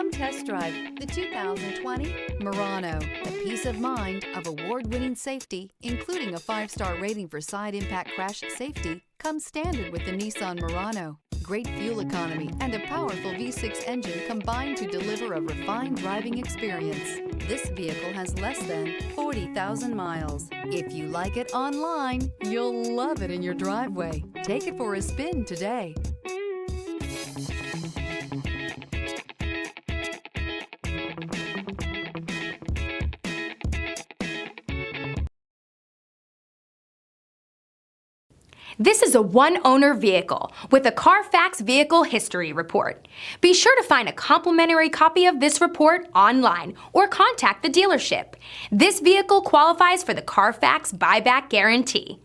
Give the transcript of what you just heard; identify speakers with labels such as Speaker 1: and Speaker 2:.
Speaker 1: Come test drive the 2020 Murano. The peace of mind of award-winning safety, including a 5-star rating for side impact crash safety, comes standard with the Nissan Murano. Great fuel economy and a powerful V6 engine combine to deliver a refined driving experience. This vehicle has less than 40,000 miles. If you like it online, you'll love it in your driveway. Take it for a spin today.
Speaker 2: This is a one-owner vehicle with a Carfax Vehicle History Report. Be sure to find a complimentary copy of this report online or contact the dealership. This vehicle qualifies for the Carfax Buyback Guarantee.